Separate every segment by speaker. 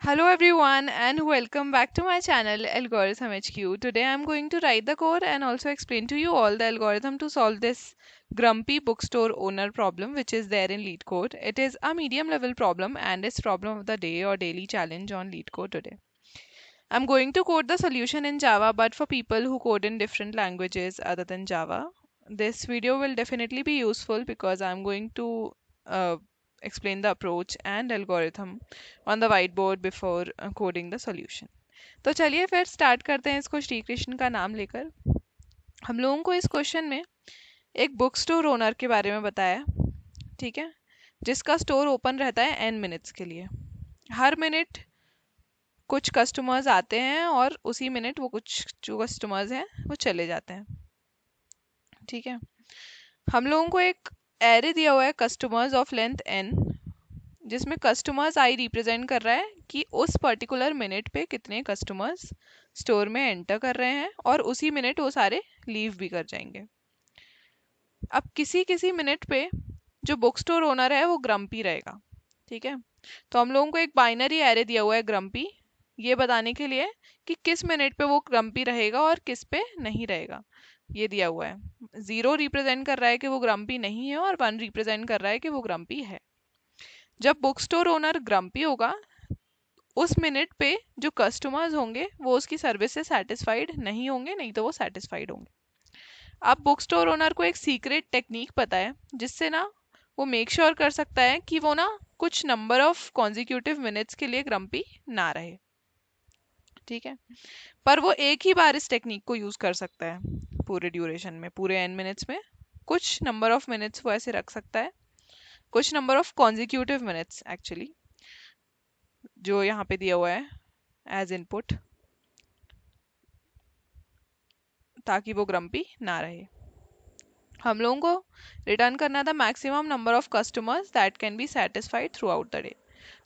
Speaker 1: Hello everyone and welcome back to my channel Algorithm HQ. Today I'm going to write the code and also explain to you all the algorithm to solve this grumpy bookstore owner problem which is there in LeetCode. It is a medium level problem and it's problem of the day or daily challenge on LeetCode today. I'm going to code the solution in Java, but for people who code in different languages other than Java, this video will definitely be useful because I'm going to uh, explain the approach and algorithm on the whiteboard before coding the solution. तो चलिए फिर start करते हैं इसको श्री कृष्ण का नाम लेकर। हम लोगों को इस क्वेश्चन में एक बुक स्टोर ओनर के बारे में बताया, ठीक है, जिसका स्टोर ओपन रहता है n मिनट्स के लिए। हर मिनट कुछ कस्टमर्स आते हैं और उसी मिनट वो कुछ जो कस्टमर्स हैं वो चले जाते हैं, ठीक है। हम लोगों को एक एरे दिया हुआ है कस्टमर्स ऑफ लेंथ n, जिसमें कस्टमर्स आई रिप्रेजेंट कर रहा है कि उस पर्टिकुलर मिनट पे कितने कस्टमर्स स्टोर में एंटर कर रहे हैं और उसी मिनट वो सारे लीव भी कर जाएंगे। अब किसी किसी मिनट पे जो बुक स्टोर ओनर है वो ग्रम्पी रहेगा, ठीक है। तो हम लोगों को एक बाइनरी एरे दिया हुआ है ग्रम्पी, ये बताने के लिए कि किस मिनट पे वो ग्रम्पी रहेगा और किस पे नहीं रहेगा। ये दिया हुआ है, 0 रिप्रेजेंट कर रहा है कि वो ग्रम्पी नहीं है और 1 रिप्रेजेंट कर रहा है कि वो ग्रम्पी है। जब बुक स्टोर ओनर ग्रम्पी होगा उस मिनट पे जो कस्टमर्स होंगे वो उसकी सर्विस से सेटिस्फाइड नहीं होंगे, नहीं तो वो सेटिस्फाइड होंगे। अब बुक स्टोर ओनर को एक सीक्रेट टेक्निक पता है जिससे ना वो मेक श्योर कर सकता है कि वो ना कुछ नंबर ऑफ कॉन्जिक्यूटिव मिनट्स के लिए ग्रम्पी ना रहे, ठीक है। पर वो एक ही बार इस टेक्निक को यूज कर सकता है पूरे ड्यूरेशन में, पूरे n मिनट्स में कुछ नंबर ऑफ मिनट्स वो ऐसे रख सकता है, कुछ number of consecutive minutes actually, जो यहाँ पे दिया हुआ है एज इनपुट, ताकि वो ग्रम्पी ना रहे। हम लोगों को रिटर्न करना था maximum number of customers that can be satisfied through out the day.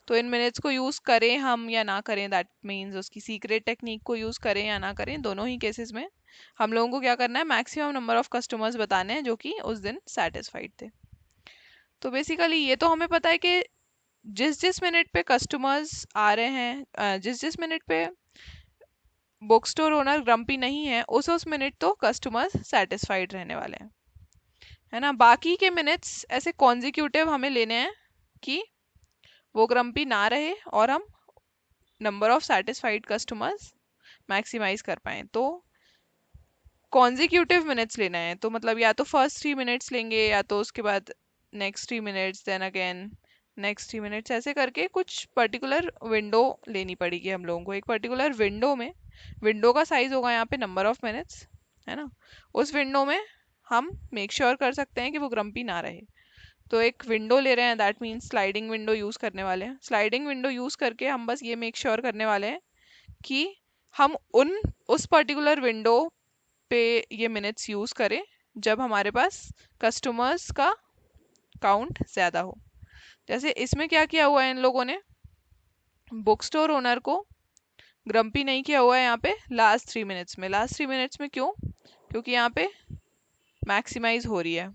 Speaker 1: तो इन मिनट्स को यूज़ करें हम या ना करें, दैट मीन्स उसकी सीक्रेट टेक्निक को यूज़ करें या ना करें, दोनों ही केसेस में हम लोगों को क्या करना है, मैक्सिमम नंबर ऑफ कस्टमर्स बताने हैं जो कि उस दिन सेटिस्फाइड थे। तो बेसिकली ये तो हमें पता है कि जिस जिस मिनट पे कस्टमर्स आ रहे हैं, जिस जिस मिनट पे बुक स्टोर ओनर ग्रम्पी नहीं है, उस मिनट तो कस्टमर्स सेटिस्फाइड रहने वाले हैं, है ना। बाकी के मिनट्स ऐसे कॉन्जिक्यूटिव हमें लेने हैं कि वो ग्रम्पी ना रहे और हम number of satisfied customers maximize कर पाए। तो कॉन्जिक्यूटिव मिनट्स लेना है, तो मतलब या तो फर्स्ट 3 मिनट्स लेंगे या तो उसके बाद next 3 minutes, then again next 3 minutes, ऐसे करके कुछ पर्टिकुलर विंडो लेनी पड़ेगी हम लोगों को। एक पर्टिकुलर विंडो में, विंडो का साइज होगा यहाँ पे नंबर ऑफ मिनट्स, है ना। उस विंडो में हम मेक श्योर कर सकते हैं कि वो ग्रम्पी ना रहे। तो एक विंडो ले रहे हैं, that means sliding window use करने वाले हैं। स्लाइडिंग विंडो यूज करके हम बस ये मेक श्योर करने वाले हैं कि हम उस पर्टिकुलर विंडो पे ये मिनट्स यूज करें जब हमारे पास कस्टमर्स का काउंट ज्यादा हो। जैसे इसमें क्या किया हुआ है इन लोगों ने, बुक स्टोर ओनर को ग्रम्पी नहीं किया हुआ है यहाँ पे लास्ट 3 मिनट्स में। लास्ट 3 मिनट्स में क्यों? क्योंकि यहाँ पे मैक्सिमाइज हो रही है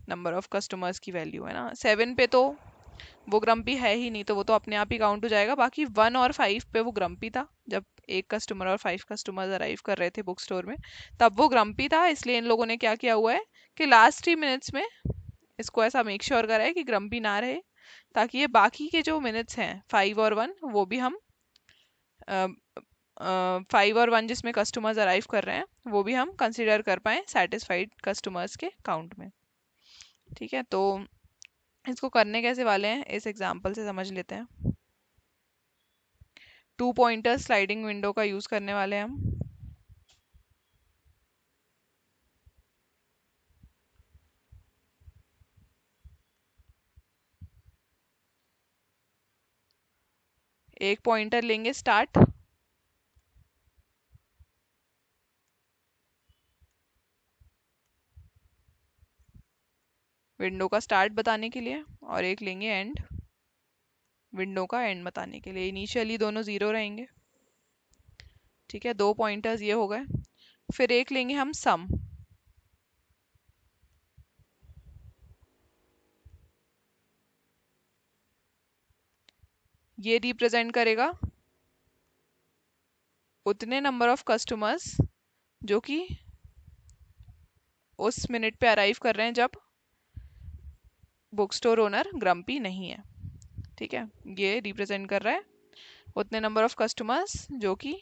Speaker 1: नंबर ऑफ कस्टमर्स की वैल्यू, है ना। 7 पे तो वो ग्रम्पी है ही नहीं, तो वो तो अपने आप ही काउंट हो जाएगा। बाकी 1 और 5 पे वो ग्रम्पी था, जब एक कस्टमर और 5 कस्टमर्स अराइव कर रहे थे बुक स्टोर में, तब वो ग्रम्पी था। इसलिए इन लोगों ने क्या किया हुआ है कि लास्ट 3 मिनट्स में इसको ऐसा मेक श्योर करा है कि ग्रम्पी ना रहे, ताकि ये बाकी के जो मिनट्स हैं 5 और 1 वो भी हम 5 और 1 जिसमें कस्टमर्स अराइव कर रहे हैं वो भी हम कंसिडर कर पाए सेटिस्फाइड कस्टमर्स के काउंट में, ठीक है। तो इसको करने कैसे वाले हैं इस एग्जांपल से समझ लेते हैं। 2 पॉइंटर स्लाइडिंग विंडो का यूज करने वाले हैं हम। एक पॉइंटर लेंगे स्टार्ट, विंडो का स्टार्ट बताने के लिए, और एक लेंगे एंड, विंडो का एंड बताने के लिए। इनिशियली दोनों 0 रहेंगे, ठीक है। 2 पॉइंटर्स ये हो गए। फिर एक लेंगे हम सम, ये रिप्रेजेंट करेगा उतने नंबर ऑफ कस्टमर्स जो कि उस मिनट पे अराइव कर रहे हैं जब बुक स्टोर ओनर ग्रम्पी नहीं है। ठीक है, ये रिप्रेजेंट कर रहा है उतने नंबर ऑफ कस्टमर्स जो कि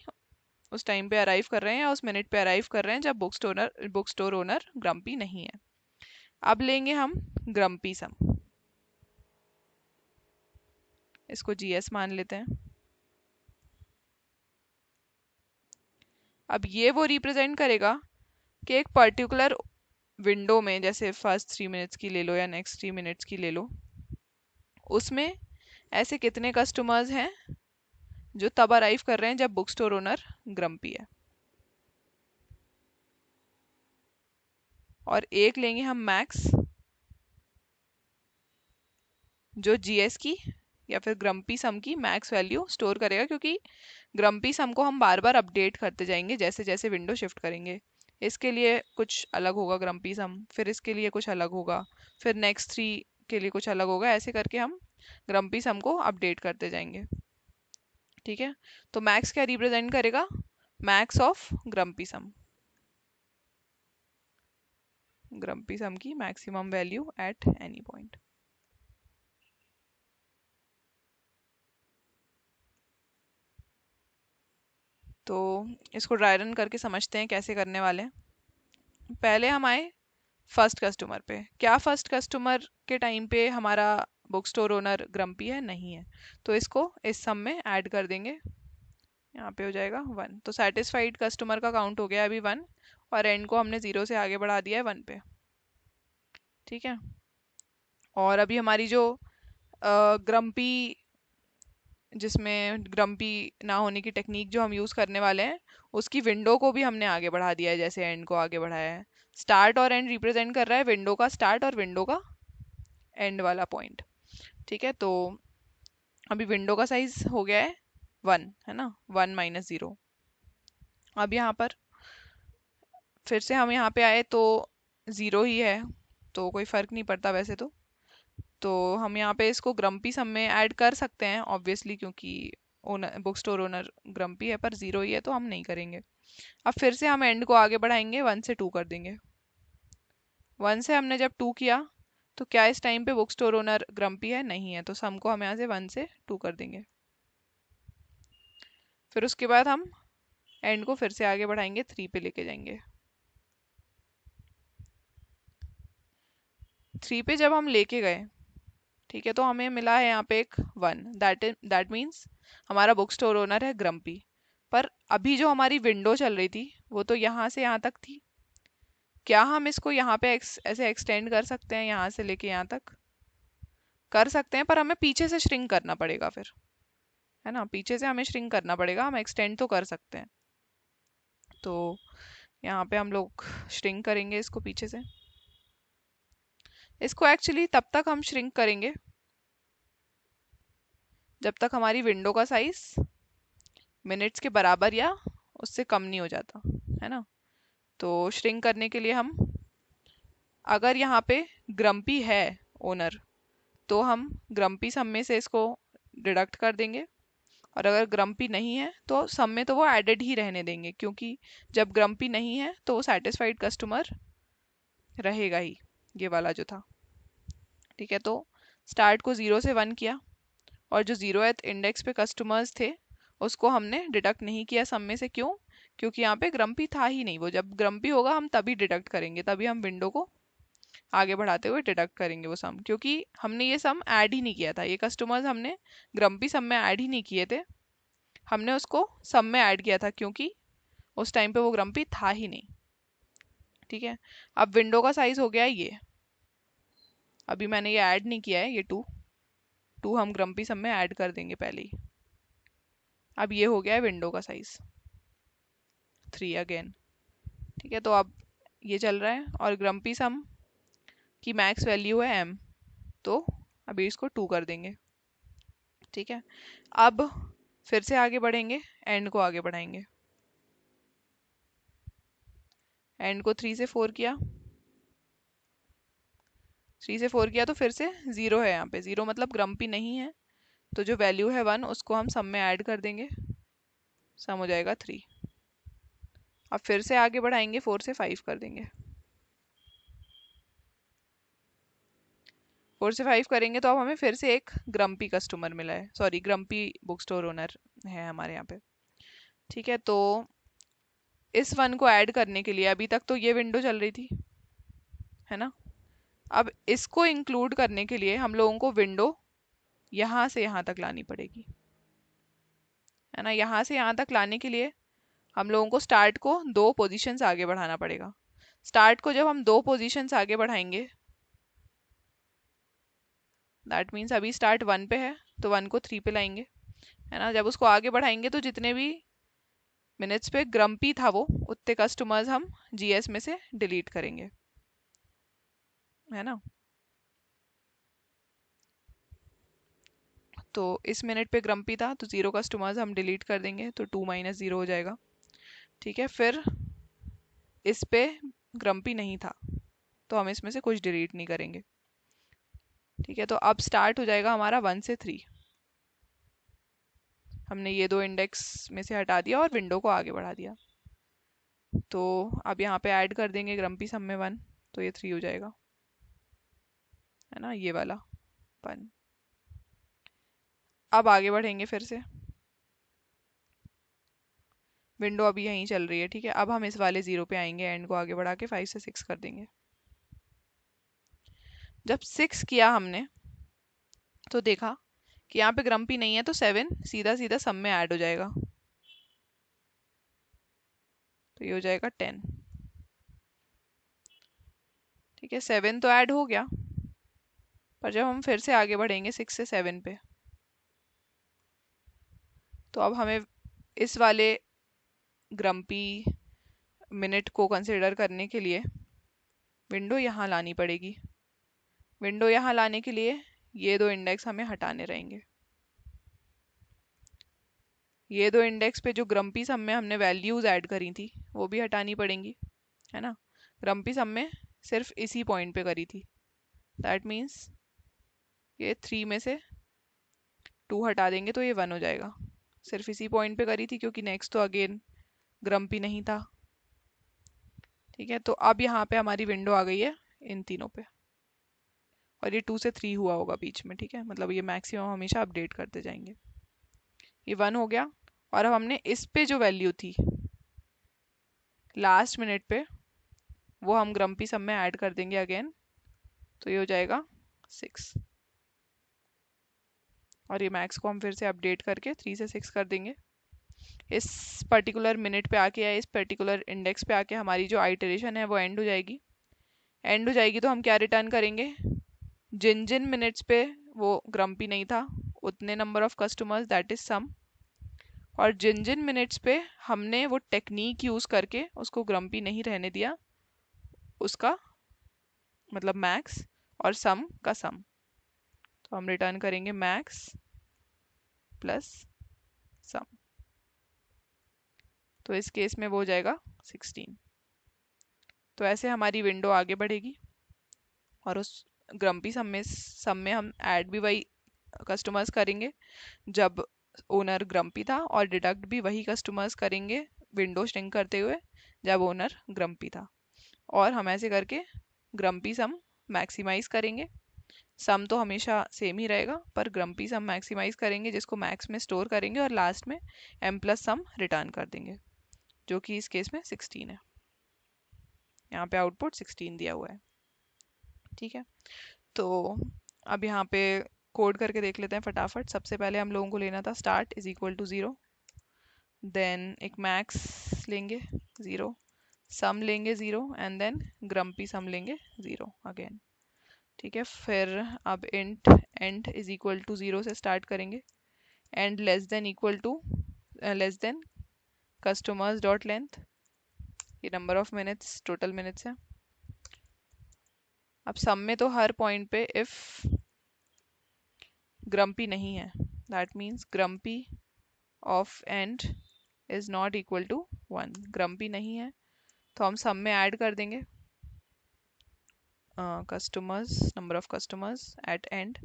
Speaker 1: उस टाइम पे अराइव कर रहे हैं या उस मिनट पे अराइव कर रहे हैं जब बुक स्टोर ओनर ग्रम्पी नहीं है। अब लेंगे हम ग्रम्पी सम, इसको जीएस मान लेते हैं। अब ये वो रिप्रेजेंट करेगा कि एक पर्टिकुलर विंडो में, जैसे फर्स्ट 3 मिनट्स की ले लो या नेक्स्ट 3 मिनट्स की ले लो, उसमें ऐसे कितने कस्टमर्स हैं जो तब अराइव कर रहे हैं जब बुक स्टोर ओनर ग्रम्पी है। और एक लेंगे हम मैक्स, जो जीएस की या फिर ग्रम्पी सम की मैक्स वैल्यू स्टोर करेगा, क्योंकि ग्रम्पी सम को हम बार बार अपडेट करते जाएंगे जैसे जैसे विंडो शिफ्ट करेंगे। इसके लिए कुछ अलग होगा ग्रम्पी सम, फिर इसके लिए कुछ अलग होगा, फिर नेक्स्ट 3 के लिए कुछ अलग होगा, ऐसे करके हम ग्रम्पी सम को अपडेट करते जाएंगे। ठीक है, तो मैक्स क्या रिप्रेजेंट करेगा, max of grumpy sum, grumpy sum की maximum value at any point. तो इसको ड्राई रन करके समझते हैं कैसे करने वाले हैं। पहले हम आए फर्स्ट कस्टमर पे। क्या फर्स्ट कस्टमर के टाइम पे हमारा बुक स्टोर ओनर ग्रम्पी है? नहीं है। तो इसको इस सम में ऐड कर देंगे, यहाँ पे हो जाएगा 1। तो सेटिस्फाइड कस्टमर का काउंट हो गया अभी 1, और एंड को हमने 0 से आगे बढ़ा दिया है 1 पे। ठीक है, और अभी हमारी जो ग्रम्पी, जिसमें ग्रम्पी ना होने की टेक्निक जो हम यूज़ करने वाले हैं, उसकी विंडो को भी हमने आगे बढ़ा दिया है जैसे एंड को आगे बढ़ाया है। स्टार्ट और एंड रिप्रेजेंट कर रहा है विंडो का स्टार्ट और विंडो का एंड वाला पॉइंट। ठीक है, तो अभी विंडो का साइज हो गया है 1, है ना, 1 माइनस 0। अब यहाँ पर फिर से हम यहाँ पे आए तो 0 ही है, तो कोई फ़र्क नहीं पड़ता वैसे तो हम यहाँ पे इसको ग्रम्पी सम में ऐड कर सकते हैं ऑब्वियसली, क्योंकि owner book store owner grumpy है, पर 0 ही है तो हम नहीं करेंगे। अब फिर से हम एंड को आगे बढ़ाएंगे, 1 से 2 कर देंगे। 1 से हमने जब 2 किया तो क्या इस टाइम पे बुक स्टोर ओनर ग्रम्पी है? नहीं है। तो सम को हम यहाँ से 1 से 2 कर देंगे। फिर उसके बाद हम एंड को फिर से आगे बढ़ाएंगे, 3 पे लेके जाएंगे। 3 पे जब हम लेके गए, ठीक है, तो हमें मिला है यहाँ पे एक 1, दैट मीन्स हमारा बुक स्टोर ओनर है ग्रम्पी। पर अभी जो हमारी विंडो चल रही थी वो तो यहाँ से यहाँ तक थी। क्या हम इसको यहाँ पे ऐसे एक्सटेंड कर सकते हैं, यहाँ से लेके यहाँ तक? कर सकते हैं, पर हमें पीछे से श्रिंक करना पड़ेगा फिर, है ना, पीछे से हमें श्रिंक करना पड़ेगा। हम एक्सटेंड तो कर सकते हैं, तो यहाँ पे हम लोग श्रिंक करेंगे इसको पीछे से। इसको एक्चुअली तब तक हम श्रिंक करेंगे जब तक हमारी विंडो का साइज मिनट्स के बराबर या उससे कम नहीं हो जाता, है ना। तो श्रिंक करने के लिए हम, अगर यहाँ पे ग्रम्पी है ओनर, तो हम ग्रम्पी सम में से इसको डिडक्ट कर देंगे, और अगर ग्रम्पी नहीं है तो सम में तो वो एडेड ही रहने देंगे, क्योंकि जब ग्रम्पी नहीं है तो वो सेटिस्फाइड कस्टमर रहेगा ही, ये वाला जो था। ठीक है, तो स्टार्ट को 0 से 1 किया, और जो 0th इंडेक्स पे कस्टमर्स थे उसको हमने डिडक्ट नहीं किया सम में से। क्यों? क्योंकि यहाँ पे ग्रम्पी था ही नहीं। वो जब ग्रम्पी होगा हम तभी डिडक्ट करेंगे, तभी हम विंडो को आगे बढ़ाते हुए डिडक्ट करेंगे वो सम, क्योंकि हमने ये सम ऐड ही नहीं किया था। ये कस्टमर्स हमने ग्रम्पी सम में ऐड ही नहीं किए थे, हमने उसको सम में ऐड किया था क्योंकि उस टाइम पे वो ग्रम्पी था ही नहीं। ठीक है, अब विंडो का साइज हो गया ये, अभी मैंने ये ऐड नहीं किया है, ये 2 हम ग्रम्पी सम में ऐड कर देंगे पहले ही। अब ये हो गया है विंडो का साइज 3 अगेन। ठीक है, तो अब ये चल रहा है, और ग्रम्पी सम की मैक्स वैल्यू है m, तो अभी इसको 2 कर देंगे। ठीक है, अब फिर से आगे बढ़ेंगे, एंड को आगे बढ़ाएंगे। एंड को 3 से 4 किया, 3 से 4 किया तो फिर से 0 है यहाँ पे। 0 मतलब ग्रम्पी नहीं है, तो जो वैल्यू है 1 उसको हम सम में ऐड कर देंगे, सम हो जाएगा 3। अब फिर से आगे बढ़ाएंगे, 4 से 5 कर देंगे। 4 से 5 करेंगे तो अब हमें फिर से एक ग्रम्पी कस्टमर मिला है, sorry grumpy book store owner है हमारे यहाँ पे। ठीक है, तो इस वन को ऐड करने के लिए अभी तक तो ये विंडो चल रही थी, है ना। अब इसको इंक्लूड करने के लिए हम लोगों को विंडो यहाँ से यहाँ तक लानी पड़ेगी, है ना। यहाँ से यहाँ तक लाने के लिए हम लोगों को स्टार्ट को 2 पोजीशंस आगे बढ़ाना पड़ेगा। स्टार्ट को जब हम 2 पोजीशंस आगे बढ़ाएंगे, दैट मीन्स अभी स्टार्ट 1 पे है तो 1 को 3 पे लाएंगे, है ना। जब उसको आगे बढ़ाएंगे तो जितने भी मिनट्स पे ग्रम्पी था वो उतने कस्टमर्स हम जीएस में से डिलीट करेंगे, है ना। तो इस मिनट पे ग्रम्पी था तो 0 कस्टमर्स हम डिलीट कर देंगे, तो 2 - 0 हो जाएगा। ठीक है, फिर इस पे ग्रम्पी नहीं था तो हम इसमें से कुछ डिलीट नहीं करेंगे। ठीक है, तो अब स्टार्ट हो जाएगा हमारा 1 से 3। हमने ये 2 इंडेक्स में से हटा दिया और विंडो को आगे बढ़ा दिया। तो अब यहाँ पे ऐड कर देंगे ग्रम्पी सम में 1, तो ये 3 हो जाएगा, है ना, ये वाला 1। अब आगे बढ़ेंगे फिर से, विंडो अभी यहीं चल रही है। ठीक है, अब हम इस वाले 0 पे आएंगे, एंड को आगे बढ़ा के 5 से 6 कर देंगे। जब 6 किया हमने तो देखा कि यहाँ पे ग्रम्पी नहीं है, तो 7 सीधा सीधा सम में ऐड हो जाएगा, तो ये हो जाएगा 10। ठीक है, 7 तो ऐड हो गया, पर जब हम फिर से आगे बढ़ेंगे 6 से 7 पे, तो अब हमें इस वाले ग्रम्पी मिनट को कंसिडर करने के लिए विंडो यहाँ लानी पड़ेगी। विंडो यहाँ लाने के लिए ये 2 इंडेक्स हमें हटाने रहेंगे। ये 2 इंडेक्स पे जो ग्रम्पी सम में हमने वैल्यूज ऐड करी थी वो भी हटानी पड़ेंगी, है ना। ग्रम्पी सम में सिर्फ इसी पॉइंट पे करी थी, दैट मीन्स ये 3 में से 2 हटा देंगे तो ये 1 हो जाएगा। सिर्फ इसी पॉइंट पे करी थी क्योंकि नेक्स्ट तो अगेन ग्रम्पी नहीं था। ठीक है, तो अब यहाँ पे हमारी विंडो आ गई है इन तीनों पे, और ये 2 से 3 हुआ होगा बीच में। ठीक है, मतलब ये मैक्सिमम हमेशा अपडेट करते जाएंगे। ये 1 हो गया, और अब हमने इस पे जो वैल्यू थी लास्ट मिनट पे वो हम ग्रम्पी सम में ऐड कर देंगे अगेन, तो ये हो जाएगा 6। और ये मैक्स को हम फिर से अपडेट करके 3 से 6 कर देंगे। इस पर्टिकुलर मिनट पे आके या इस पर्टिकुलर इंडेक्स पे आके हमारी जो आइटरेशन है वो एंड हो जाएगी। एंड हो जाएगी तो हम क्या रिटर्न करेंगे, जिन जिन मिनट्स पे वो ग्रम्पी नहीं था उतने number of customers, that is sum, और जिन जिन मिनट्स पे हमने वो टेक्निक यूज करके उसको ग्रम्पी नहीं रहने दिया उसका मतलब मैक्स, और सम का सम, तो हम रिटर्न करेंगे मैक्स प्लस सम। तो इस केस में वो हो जाएगा 16। तो ऐसे हमारी विंडो आगे बढ़ेगी, और उस ग्रम्पी सम में हम ऐड भी वही कस्टमर्स करेंगे जब ओनर ग्रम्पी था, और डिडक्ट भी वही कस्टमर्स करेंगे विंडो श्रिंक करते हुए जब ओनर ग्रम्पी था। और हम ऐसे करके ग्रम्पी सम मैक्सिमाइज करेंगे। सम तो हमेशा सेम ही रहेगा, पर ग्रम्पी सम मैक्सिमाइज करेंगे जिसको मैक्स में स्टोर करेंगे, और लास्ट में m प्लस सम रिटर्न कर देंगे, जो कि इस केस में 16 है। यहाँ पे आउटपुट 16 दिया हुआ है। ठीक है, तो अब यहाँ पे कोड करके देख लेते हैं फटाफट। सबसे पहले हम लोगों को लेना था start is equal to 0, then एक मैक्स लेंगे 0, सम लेंगे 0, एंड देन ग्रम्पी सम लेंगे 0 अगेन। ठीक है, फिर अब int end is equal to 0 से स्टार्ट करेंगे, end less than equal to less than customers dot length, ये number of minutes total minutes है। अब सम में तो हर पॉइंट पे इफ ग्रम्पी नहीं है, that means grumpy of end is not equal to 1। Grumpy नहीं है तो हम सम में ऐड कर देंगे customers, number of customers at end,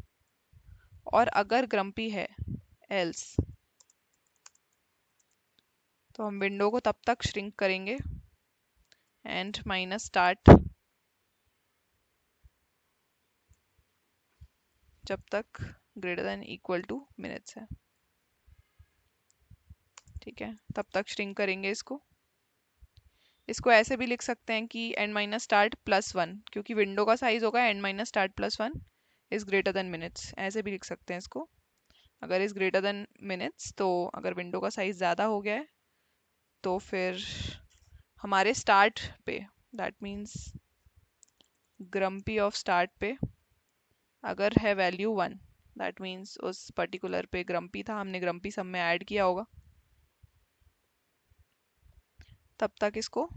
Speaker 1: और अगर ग्रम्पी है एल्स तो हम विंडो को तब तक श्रिंक करेंगे एंड माइनस स्टार्ट जब तक greater than equal two minutes है, ठीक है। तब तक श्रिंक करेंगे इसको। इसको ऐसे भी लिख सकते हैं कि and minus start plus one, क्योंकि विंडो का साइज होगा and minus start plus one is greater than minutes, ऐसे भी लिख सकते हैं इसको। अगर इज ग्रेटर देन मिनट्स तो अगर विंडो का साइज ज़्यादा हो गया है तो फिर हमारे स्टार्ट पे, that means grumpy of start पे अगर है वैल्यू वन, दैट मीन्स उस पर्टिकुलर पे ग्रम्पी था, हमने ग्रम्पी सब में ऐड किया होगा, तब तक इसको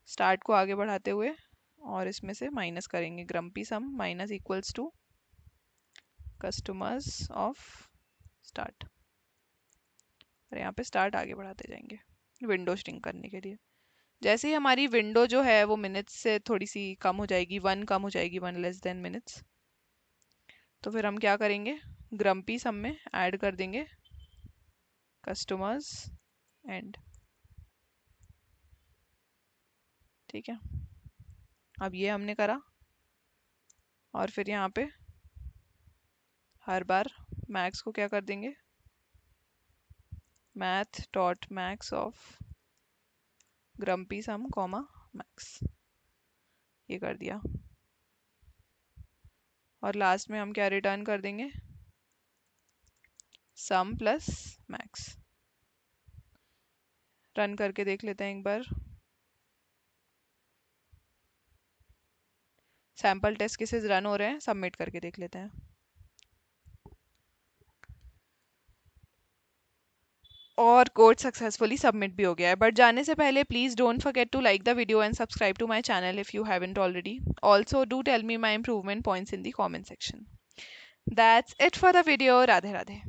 Speaker 1: स्टार्ट को आगे बढ़ाते हुए और इसमें से माइनस करेंगे। Grumpy sum minus equals to customers of start, और यहाँ पे स्टार्ट आगे बढ़ाते जाएंगे विंडो श्रिंक करने के लिए। जैसे ही हमारी विंडो जो है वो मिनट्स से थोड़ी सी कम हो जाएगी, वन कम हो जाएगी, वन लेस देन मिनट्स, तो फिर हम क्या करेंगे, ग्रम्पी सम में ऐड कर देंगे कस्टमर्स एंड, ठीक है। अब ये हमने करा और फिर यहाँ पे हर बार मैक्स को क्या कर देंगे, math dot max of grumpy sum comma max, ये कर दिया। और लास्ट में हम क्या रिटर्न कर देंगे, सम प्लस मैक्स। रन करके देख लेते हैं एक बार, सैम्पल टेस्ट केसेस रन हो रहे हैं, सबमिट करके देख लेते हैं। और कोड सक्सेसफुली सबमिट भी हो गया है। बट जाने से पहले please don't forget to like the video and subscribe to my channel if you haven't already. Also do tell me my improvement points in the comment section. That's it for the video. Radhe Radhe.